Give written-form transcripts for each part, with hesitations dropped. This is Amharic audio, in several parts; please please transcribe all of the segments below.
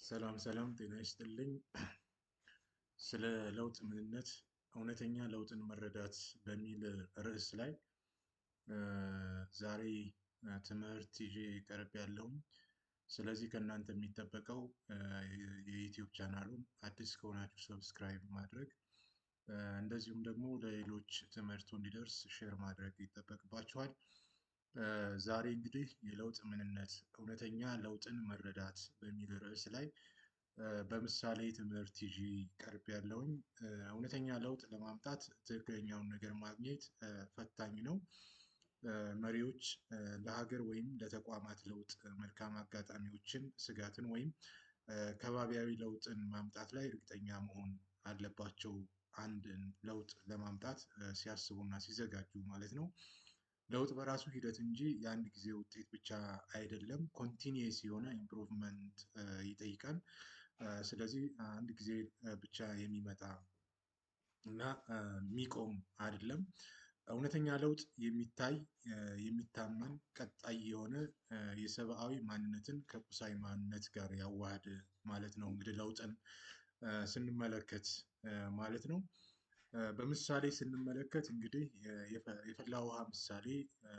ሰላም ሰላም ጤና ይስጥልኝ። ስለ ለውጥ ምንነት እውነተኛ ለውጥን መረዳት በሚል ርዕስ ላይ ዛሬ ትምህርት ይዤ ቀርቤያለሁኝ። ስለዚህ ከእናንተ የሚጠበቀው የዩቲዩብ ቻናሉን አዲስ ከሆናችሁ ሰብስክራይብ ማድረግ እንደዚሁም ደግሞ ለሌሎች ትምህርቱ እንዲደርስ ሼር ማድረግ ይጠበቅባችኋል። ዛሬ እንግዲህ የለውጥ ምንነት እውነተኛ ለውጥን መረዳት በሚል ርዕስ ላይ በምሳሌ ትምህርት ይዤ ቀርቤያለሁኝ። እውነተኛ ለውጥ ለማምጣት ትክክለኛውን ነገር ማግኘት ፈታኝ ነው። መሪዎች ለሀገር ወይም ለተቋማት ለውጥ መልካም አጋጣሚዎችን፣ ስጋትን ወይም ከባቢያዊ ለውጥን ማምጣት ላይ እርግጠኛ መሆን አለባቸው። አንድን ለውጥ ለማምጣት ሲያስቡና ሲዘጋጁ ማለት ነው። ለውጥ በራሱ ሂደት እንጂ የአንድ ጊዜ ውጤት ብቻ አይደለም። ኮንቲኒየስ የሆነ ኢምፕሩቭመንት ይጠይቃል። ስለዚህ አንድ ጊዜ ብቻ የሚመጣ እና የሚቆም አይደለም። እውነተኛ ለውጥ የሚታይ የሚታመን ቀጣይ የሆነ የሰብአዊ ማንነትን ከቁሳዊ ማንነት ጋር ያዋሃደ ማለት ነው። እንግዲህ ለውጥን ስንመለከት ማለት ነው። በምሳሌ ስንመለከት እንግዲህ የፈላ ውሃ ምሳሌ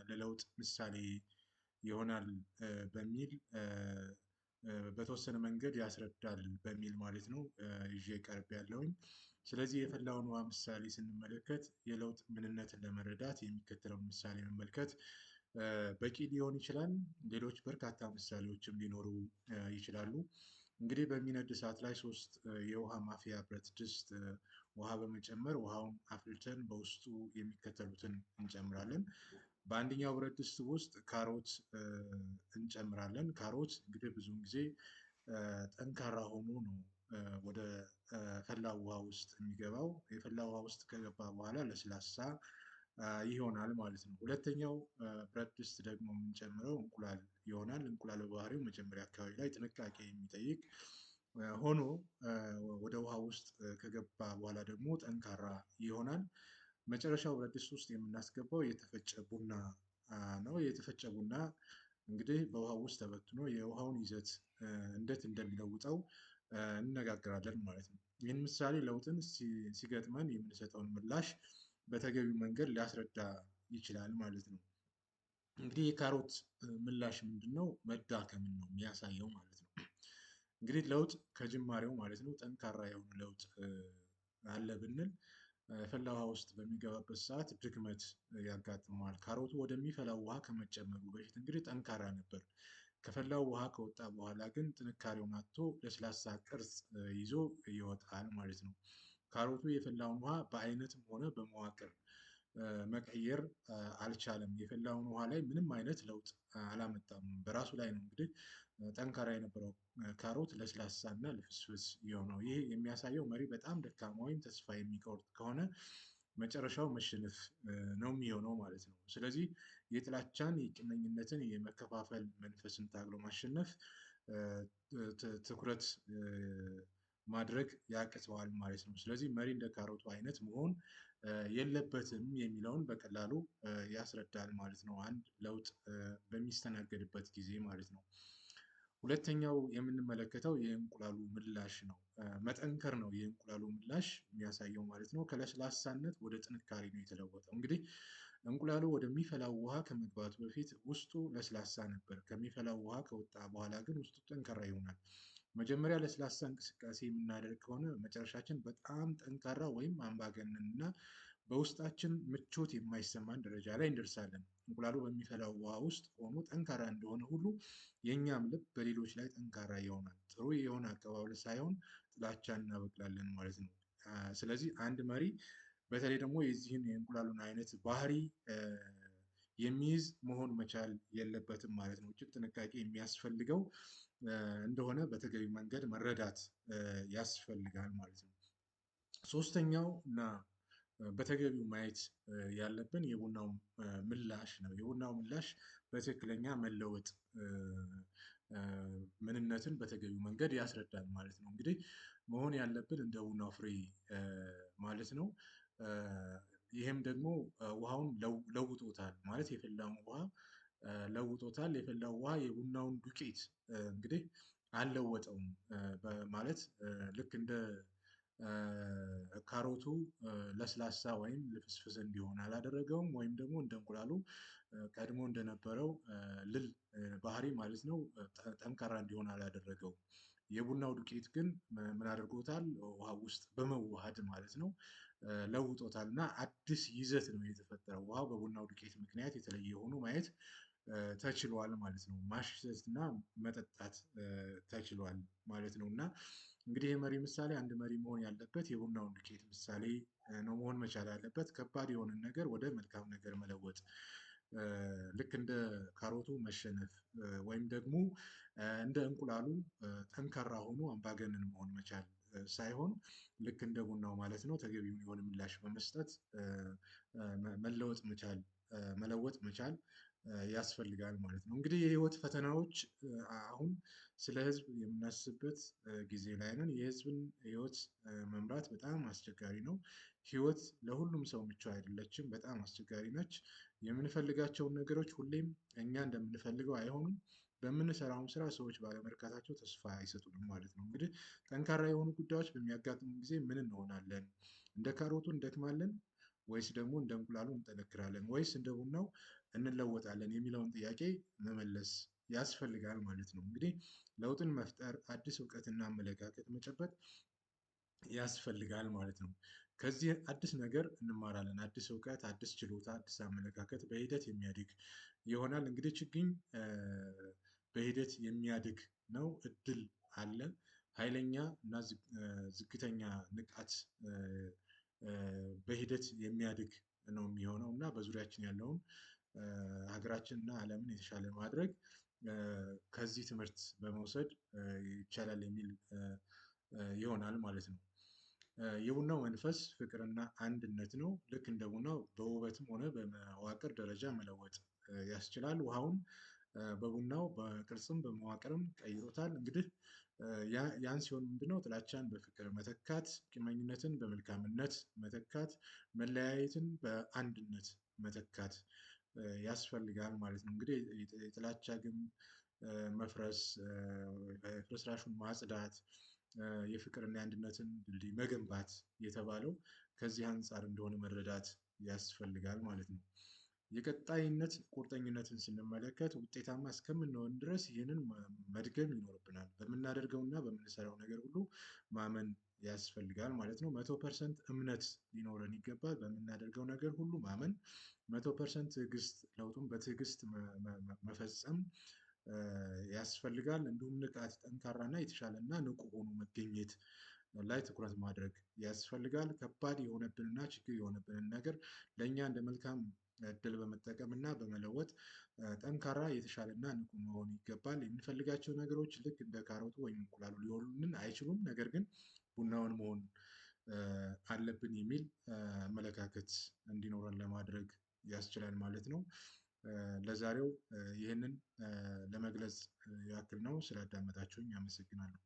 ለለውጥ ምሳሌ ይሆናል በሚል በተወሰነ መንገድ ያስረዳል በሚል ማለት ነው ይዤ ቀርቤያለሁኝ። ስለዚህ የፈላውን ውሃ ምሳሌ ስንመለከት የለውጥ ምንነትን ለመረዳት የሚከተለውን ምሳሌ መመልከት በቂ ሊሆን ይችላል። ሌሎች በርካታ ምሳሌዎችም ሊኖሩ ይችላሉ። እንግዲህ በሚነድ እሳት ላይ ሶስት የውሃ ማፍያ ብረት ድስት ውሃ በመጨመር ውሃውን አፍልተን በውስጡ የሚከተሉትን እንጨምራለን። በአንደኛው ብረት ድስት ውስጥ ካሮት እንጨምራለን። ካሮት እንግዲህ ብዙውን ጊዜ ጠንካራ ሆኖ ነው ወደ ፈላው ውሃ ውስጥ የሚገባው። የፈላው ውሃ ውስጥ ከገባ በኋላ ለስላሳ ይሆናል ማለት ነው። ሁለተኛው ብረት ድስት ደግሞ የምንጨምረው እንቁላል ይሆናል። እንቁላል በባህሪው መጀመሪያ አካባቢ ላይ ጥንቃቄ የሚጠይቅ ሆኖ ወደ ውሃ ውስጥ ከገባ በኋላ ደግሞ ጠንካራ ይሆናል። መጨረሻው ብረት ድስት ውስጥ የምናስገባው የተፈጨ ቡና ነው። የተፈጨ ቡና እንግዲህ በውሃ ውስጥ ተበትኖ የውሃውን ይዘት እንዴት እንደሚለውጠው እንነጋገራለን ማለት ነው። ይህን ምሳሌ ለውጥን ሲገጥመን የምንሰጠውን ምላሽ በተገቢው መንገድ ሊያስረዳ ይችላል ማለት ነው። እንግዲህ የካሮት ምላሽ ምንድነው? መዳከምን ነው የሚያሳየው ማለት ነው። እንግዲህ ለውጥ ከጅማሬው ማለት ነው ጠንካራ የሆነ ለውጥ አለ ብንል ፈላ ውሃ ውስጥ በሚገባበት ሰዓት ድክመት ያጋጥመዋል። ካሮቱ ወደሚፈላው ውሃ ከመጨመሩ በፊት እንግዲህ ጠንካራ ነበር። ከፈላው ውሃ ከወጣ በኋላ ግን ጥንካሬውን አጥቶ ለስላሳ ቅርጽ ይዞ ይወጣል ማለት ነው። ካሮቱ የፈላውን ውሃ በአይነትም ሆነ በመዋቅር መቀየር አልቻለም። የፈላውን ውሃ ላይ ምንም አይነት ለውጥ አላመጣም። በራሱ ላይ ነው እንግዲህ ጠንካራ የነበረው ካሮት ለስላሳ እና ልፍስፍስ የሆነው። ይሄ የሚያሳየው መሪ በጣም ደካማ ወይም ተስፋ የሚቆርጥ ከሆነ መጨረሻው መሸነፍ ነው የሚሆነው ማለት ነው። ስለዚህ የጥላቻን፣ የቂመኝነትን፣ የመከፋፈል መንፈስን ታግሎ ማሸነፍ ትኩረት ማድረግ ያቅተዋል ማለት ነው። ስለዚህ መሪ እንደ ካሮቱ አይነት መሆን የለበትም የሚለውን በቀላሉ ያስረዳል ማለት ነው። አንድ ለውጥ በሚስተናገድበት ጊዜ ማለት ነው። ሁለተኛው የምንመለከተው የእንቁላሉ ምላሽ ነው። መጠንከር ነው የእንቁላሉ ምላሽ የሚያሳየው ማለት ነው። ከለስላሳነት ወደ ጥንካሬ ነው የተለወጠው። እንግዲህ እንቁላሉ ወደሚፈላው ውሃ ከመግባቱ በፊት ውስጡ ለስላሳ ነበር። ከሚፈላው ውሃ ከወጣ በኋላ ግን ውስጡ ጠንካራ ይሆናል። መጀመሪያ ለስላሳ እንቅስቃሴ የምናደርግ ከሆነ መጨረሻችን በጣም ጠንካራ ወይም አምባገነን እና በውስጣችን ምቾት የማይሰማን ደረጃ ላይ እንደርሳለን። እንቁላሉ በሚፈላው ውሃ ውስጥ ሆኖ ጠንካራ እንደሆነ ሁሉ የእኛም ልብ በሌሎች ላይ ጠንካራ ይሆናል። ጥሩ የሆነ አቀባበል ሳይሆን ጥላቻን እናበቅላለን ማለት ነው። ስለዚህ አንድ መሪ በተለይ ደግሞ የዚህን የእንቁላሉን አይነት ባህሪ የሚይዝ መሆን መቻል የለበትም ማለት ነው። እጅግ ጥንቃቄ የሚያስፈልገው እንደሆነ በተገቢ መንገድ መረዳት ያስፈልጋል ማለት ነው። ሶስተኛው እና በተገቢው ማየት ያለብን የቡናው ምላሽ ነው። የቡናው ምላሽ በትክክለኛ መለወጥ ምንነትን በተገቢው መንገድ ያስረዳል ማለት ነው። እንግዲህ መሆን ያለብን እንደ ቡናው ፍሬ ማለት ነው። ይህም ደግሞ ውሃውን ለውጦታል ማለት የፈላውን ውሃ ለውጦታል። የፈላው ውሃ የቡናውን ዱቄት እንግዲህ አልለወጠውም። ማለት ልክ እንደ ካሮቱ ለስላሳ ወይም ልፍስፍስ እንዲሆን አላደረገውም። ወይም ደግሞ እንደ እንቁላሉ ቀድሞ እንደነበረው ልል ባህሪ ማለት ነው ጠንካራ እንዲሆን አላደረገውም። የቡናው ዱቄት ግን ምን አድርጎታል? ውሃ ውስጥ በመዋሃድ ማለት ነው ለውጦታል እና አዲስ ይዘት ነው የተፈጠረው። ውሃው በቡናው ዱቄት ምክንያት የተለየ ሆኖ ማየት ተችሏል ማለት ነው። ማሽተት እና መጠጣት ተችሏል ማለት ነው። እና እንግዲህ የመሪ ምሳሌ አንድ መሪ መሆን ያለበት የቡናውን ዱቄት ምሳሌ ነው መሆን መቻል ያለበት። ከባድ የሆነን ነገር ወደ መልካም ነገር መለወጥ ልክ እንደ ካሮቱ መሸነፍ ወይም ደግሞ እንደ እንቁላሉ ጠንካራ ሆኖ አምባገነን መሆን መቻል ሳይሆን ልክ እንደ ቡናው ማለት ነው ተገቢውን የሆነ ምላሽ በመስጠት መለወጥ መቻል መለወጥ መቻል ያስፈልጋል ማለት ነው። እንግዲህ የህይወት ፈተናዎች አሁን ስለ ህዝብ የምናስብበት ጊዜ ላይ ነን። የህዝብን ህይወት መምራት በጣም አስቸጋሪ ነው። ህይወት ለሁሉም ሰው ምቹ አይደለችም በጣም አስቸጋሪ ነች። የምንፈልጋቸውን ነገሮች ሁሌም እኛ እንደምንፈልገው አይሆኑም። በምንሰራውም ስራ ሰዎች ባለመርካታቸው ተስፋ አይሰጡንም ማለት ነው። እንግዲህ ጠንካራ የሆኑ ጉዳዮች በሚያጋጥሙን ጊዜ ምን እንሆናለን? እንደ ካሮቱ እንደክማለን ወይስ ደግሞ እንደ እንቁላሉ እንጠነክራለን ወይስ እንደ ቡናው እንለወጣለን የሚለውን ጥያቄ መመለስ ያስፈልጋል ማለት ነው። እንግዲህ ለውጥን መፍጠር አዲስ እውቀትና አመለካከት መጨበጥ ያስፈልጋል ማለት ነው። ከዚህ አዲስ ነገር እንማራለን አዲስ እውቀት አዲስ ችሎታ አዲስ አመለካከት በሂደት የሚያድግ ይሆናል። እንግዲህ ችግኝ በሂደት የሚያድግ ነው። እድል አለ። ኃይለኛ እና ዝቅተኛ ንቃት በሂደት የሚያድግ ነው የሚሆነው እና በዙሪያችን ያለውን ሀገራችን እና ዓለምን የተሻለ ማድረግ ከዚህ ትምህርት በመውሰድ ይቻላል የሚል ይሆናል ማለት ነው። የቡናው መንፈስ ፍቅርና አንድነት ነው። ልክ እንደ ቡናው በውበትም ሆነ በመዋቅር ደረጃ መለወጥ ያስችላል። ውሃውን በቡናው በቅርጽም በመዋቅርም ቀይሮታል። እንግዲህ ያን ሲሆን ምንድነው? ጥላቻን በፍቅር መተካት ቂመኝነትን በመልካምነት መተካት መለያየትን በአንድነት መተካት ያስፈልጋል ማለት ነው። እንግዲህ የጥላቻ ግንብ መፍረስ ፍርስራሹን ማጽዳት የፍቅርና የአንድነትን ድልድይ መገንባት የተባለው ከዚህ አንፃር እንደሆነ መረዳት ያስፈልጋል ማለት ነው። የቀጣይነት ቁርጠኝነትን ስንመለከት ውጤታማ እስከምንሆን ድረስ ይህንን መድገም ይኖርብናል በምናደርገውና በምንሰራው ነገር ሁሉ ማመን ያስፈልጋል ማለት ነው። 100% እምነት ሊኖረን ይገባል በምናደርገው ነገር ሁሉ ማመን 100% ትዕግስት ለውጡን በትዕግስት መፈጸም ያስፈልጋል። እንዲሁም ንቃት ጠንካራና የተሻለና ንቁ ሆኖ መገኘት ላይ ትኩረት ማድረግ ያስፈልጋል። ከባድ የሆነብንና ችግር የሆነብንን ነገር ለእኛ እንደ መልካም እድል በመጠቀም እና በመለወጥ ጠንካራ የተሻለና ንቁ መሆን ይገባል። የምንፈልጋቸው ነገሮች ልክ እንደ ካሮቱ ወይም እንቁላሉ ሊሆኑልን አይችሉም። ነገር ግን ቡናውን መሆን አለብን የሚል አመለካከት እንዲኖረን ለማድረግ ያስችላል ማለት ነው። ለዛሬው ይህንን ለመግለጽ ያክል ነው። ስላዳመጣችሁኝ አመሰግናለሁ።